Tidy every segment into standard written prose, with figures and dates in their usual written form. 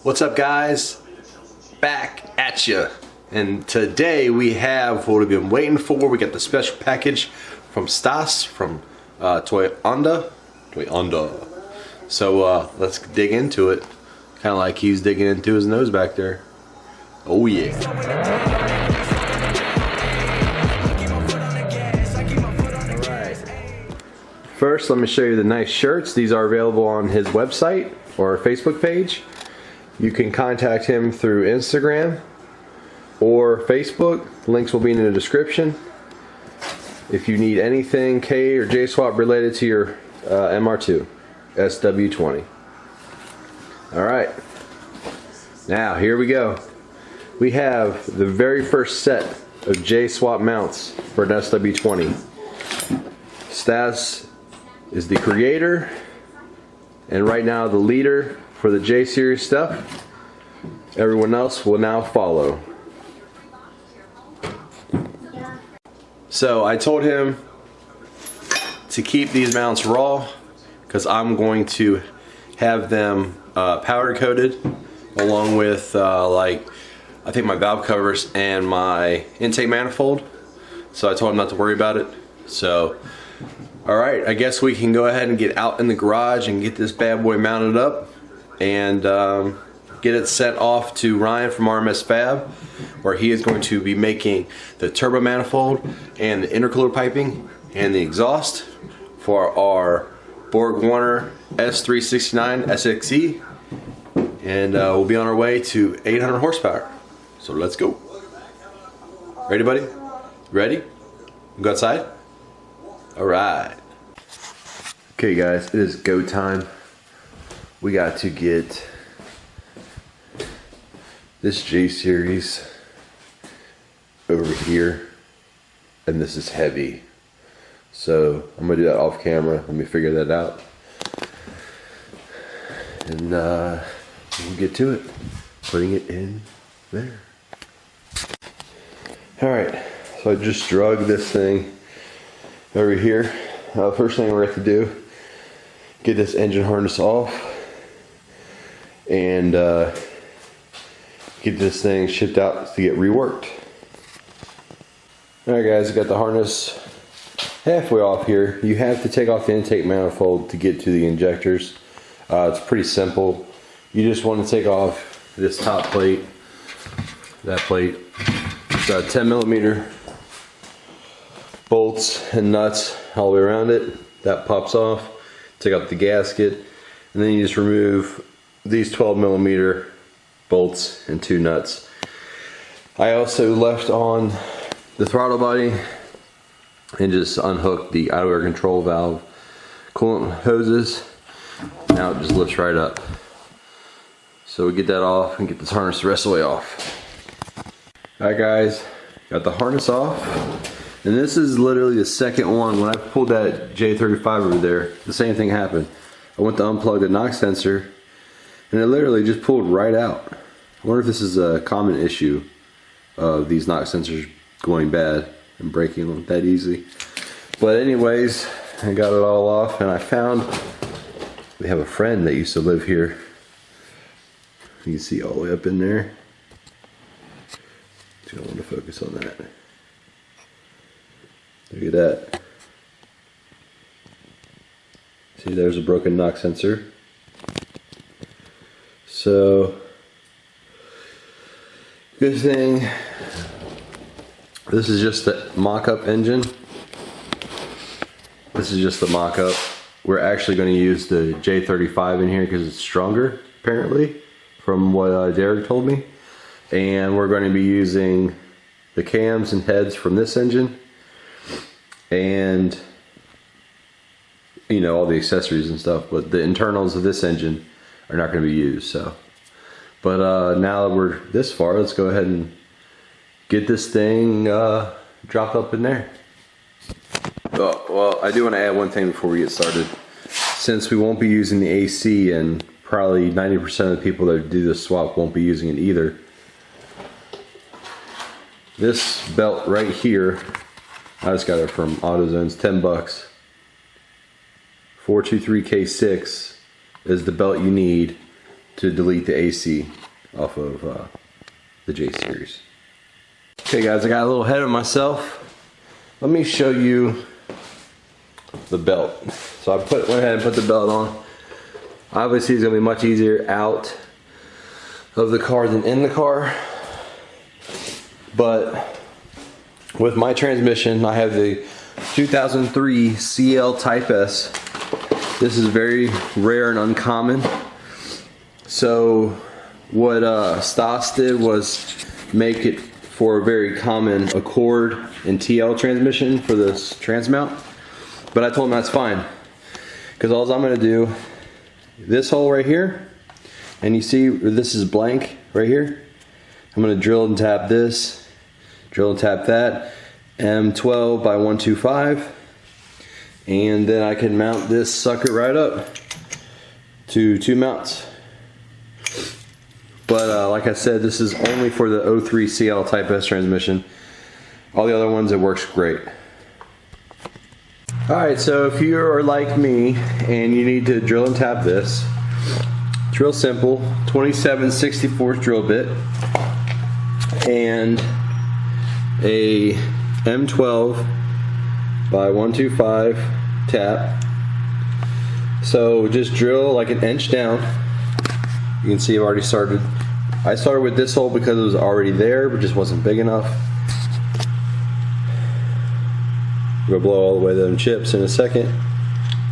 What's up, guys? Back at you. And today we have what we've been waiting for. We got the special package from Stas from Toyonda. So let's dig into it. Kind of like he's digging into his nose back there. Oh yeah. First, let me show you the nice shirts. These are available on his website or Facebook page. You can contact him through Instagram or Facebook. Links will be in the description. If you need anything K or J swap related to your MR2 SW20. Alright, now here we go. We have the very first set of J swap mounts for an SW20. Stas is the creator and right now the leader for the J series stuff. Everyone else will now follow. So I told him to keep these mounts raw because I'm going to have them powder coated along with I think my valve covers and my intake manifold. So I told him not to worry about it. So alright, I guess we can go ahead and get out in the garage and get this bad boy mounted up and get it sent off to Ryan from RMS Fab, where he is going to be making the turbo manifold and the intercooler piping and the exhaust for our Borg Warner S369 SXE, and we'll be on our way to 800 horsepower. So let's go. Ready, buddy? Ready? Go outside? Alright. Okay guys, it is go time. We got to get this J series over here, and this is heavy. So I'm gonna do that off camera. Let me figure that out. And we'll get to it. Putting it in there. Alright, so I just drug this thing over here. First thing we're going to have to do, get this engine harness off and get this thing shipped out to get reworked. Alright guys, I got the harness halfway off here. You have to take off the intake manifold to get to the injectors. It's pretty simple. You just want to take off this top plate, that plate. It's 10mm bolts and nuts all the way around it. That pops off. Take out the gasket, and then you just remove these 12mm bolts and 2 nuts. I also left on the throttle body and just unhooked the idle air control valve coolant hoses. Now it just lifts right up. So we get that off and get this harness the rest of the way off. Alright guys, got the harness off. And this is literally the second one. When I pulled that J35 over there, the same thing happened. I went to unplug the knock sensor and it literally just pulled right out. I wonder if this is a common issue of these knock sensors going bad and breaking them that easy. But anyways, I got it all off and I found we have a friend that used to live here. You can see all the way up in there. I want to focus on that. Look at that. See, there's a broken knock sensor. So, good thing this is just the mock-up engine. This is just the mock-up. We're actually going to use the J35 in here because it's stronger, apparently, from what Derek told me. And we're going to be using the cams and heads from this engine. And you know, all the accessories and stuff, but the internals of this engine are not going to be used. So, but now that we're this far, let's go ahead and get this thing dropped up in there. Oh, well, I do want to add one thing before we get started. Since we won't be using the AC, and probably 90% of the people that do this swap won't be using it either, this belt right here, I just got it from AutoZone's, 10 bucks. 423K6 is the belt you need to delete the AC off of the J series. Okay guys, I got a little ahead of myself. Let me show you the belt. So I went ahead and put the belt on. Obviously it's gonna be much easier out of the car than in the car. But with my transmission, I have the 2003 CL Type S. This is very rare and uncommon. So what Stas did was make it for a very common Accord and TL transmission for this trans mount. But I told him that's fine, because all I'm going to do, this hole right here, and you see this is blank right here, I'm going to drill and tap this, drill and tap that, M12 by 125, and then I can mount this sucker right up to 2 mounts. But like I said, this is only for the 03 CL Type S transmission. All the other ones, it works great. Alright, so if you are like me and you need to drill and tap this, it's real simple. 27/64 drill bit and a M12 by 125 tap. So just drill like an inch down. You can see I've already started. I started with this hole because it was already there, but just wasn't big enough. I'm gonna blow all the way to them chips in a second,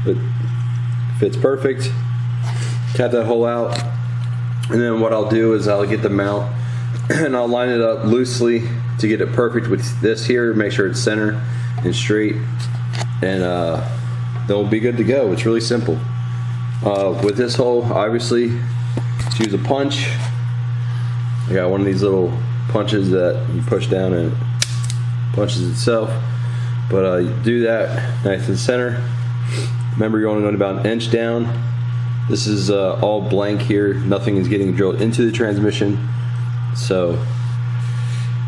but fits perfect. Tap that hole out, and then what I'll do is I'll get the mount and I'll line it up loosely to get it perfect with this here. Make sure it's center and straight, and then we'll be good to go. It's really simple. With this hole, obviously, just use a punch. I got one of these little punches that you push down and it punches itself. But you do that nice in the center. Remember, you're only going about an inch down. This is all blank here. Nothing is getting drilled into the transmission. So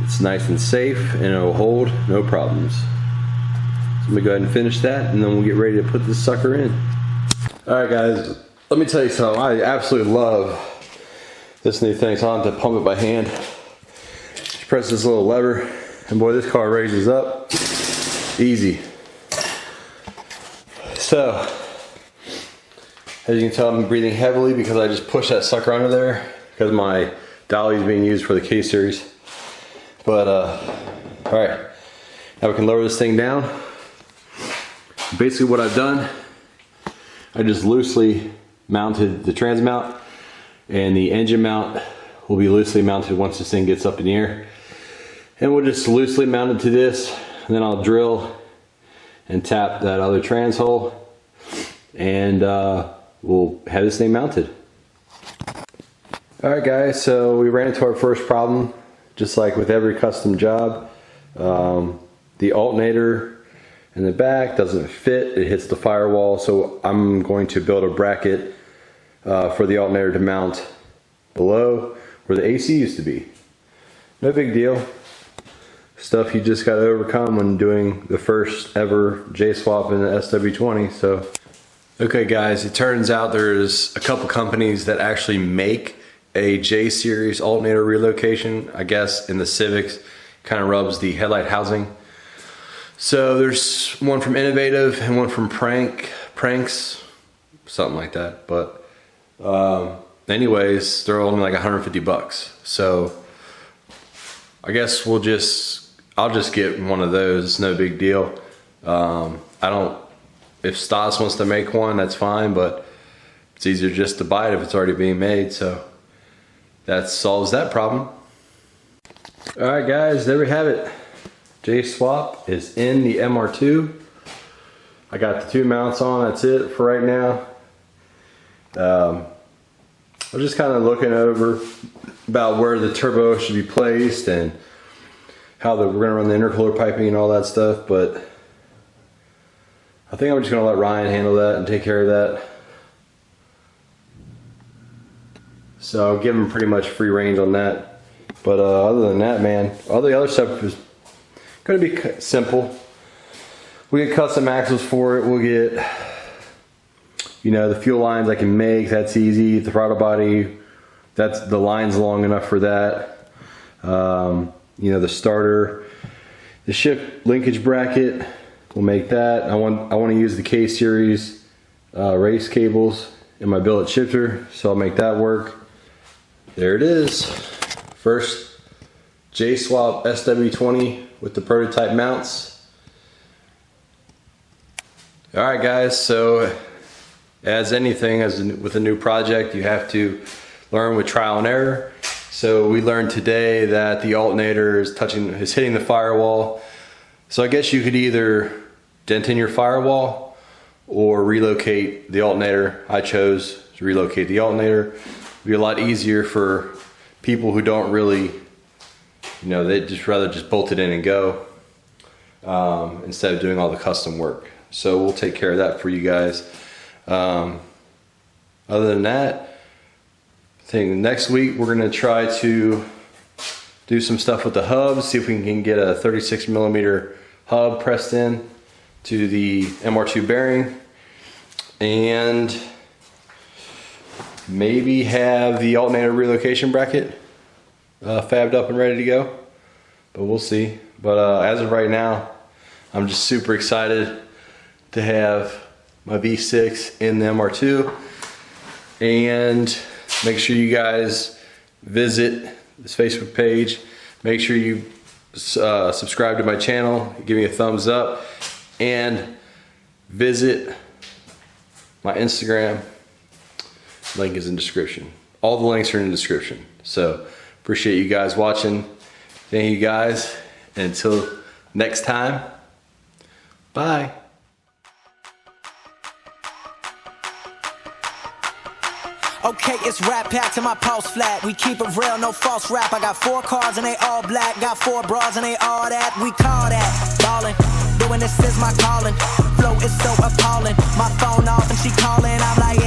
it's nice and safe and it'll hold, no problems. So I'm gonna go ahead and finish that, and then we'll get ready to put this sucker in. Alright guys, let me tell you something. I absolutely love this new thing, so I'll have to pump it by hand. Just press this little lever, and boy, this car raises up easy. So, as you can tell, I'm breathing heavily because I just pushed that sucker under there because my dolly is being used for the K series. But alright, now we can lower this thing down. Basically what I've done, I just loosely mounted the trans mount, and the engine mount will be loosely mounted once this thing gets up in the air. And we'll just loosely mount it to this, and then I'll drill and tap that other trans hole, and we'll have this thing mounted. Alright guys, so we ran into our first problem, just like with every custom job. The alternator in the back doesn't fit, it hits the firewall, so I'm going to build a bracket for the alternator to mount below where the AC used to be. No big deal. Stuff you just got to overcome when doing the first ever J-swap in the SW20. So, okay guys, it turns out there's a couple companies that actually make a J-series alternator relocation. I guess in the Civics, kind of rubs the headlight housing. So there's one from Innovative and one from Pranks, something like that. But anyways, they're only like 150 bucks. So I guess I'll just get one of those, no big deal. If Stas wants to make one, that's fine, but it's easier just to buy it if it's already being made, so that solves that problem. Alright guys, there we have it. J-swap is in the MR2. I got the 2 mounts on, that's it for right now. I'm just kind of looking over about where the turbo should be placed and how we're going to run the intercooler piping and all that stuff, but I think I'm just going to let Ryan handle that and take care of that. So I'll give him pretty much free range on that. But other than that, man, all the other stuff is going to be simple. We get custom axles for it. We'll get, you know, the fuel lines I can make. That's easy. The throttle body that's the line's long enough for that. You know, the starter, the ship linkage bracket, we'll make that. I want to use the K series race cables in my billet shifter, so I'll make that work. There it is. First J-Swap SW20 with the prototype mounts. Alright guys, so as anything, with a new project, you have to learn with trial and error. So we learned today that the alternator is hitting the firewall. So I guess you could either dent in your firewall or relocate the alternator. I chose to relocate the alternator. It'd be a lot easier for people who don't really, you know, they'd just rather just bolt it in and go instead of doing all the custom work. So we'll take care of that for you guys. Other than that, I think next week we're gonna try to do some stuff with the hubs, see if we can get a 36mm hub pressed in to the MR2 bearing, and maybe have the alternator relocation bracket fabbed up and ready to go, but we'll see. But as of right now, I'm just super excited to have my V6 in the MR2. And make sure you guys visit this Facebook page. Make sure you subscribe to my channel, give me a thumbs up, and visit my Instagram. Link is in the description. All the links are in the description. So appreciate you guys watching. Thank you guys. And until next time, bye. Okay, it's rap packed to my pulse flat. We keep it real, no false rap. I got 4 cars and they all black. Got 4 bras and they all that. We call that ballin'. Doing this is my calling. Flow is so appalling. My phone off and she calling. I'm like,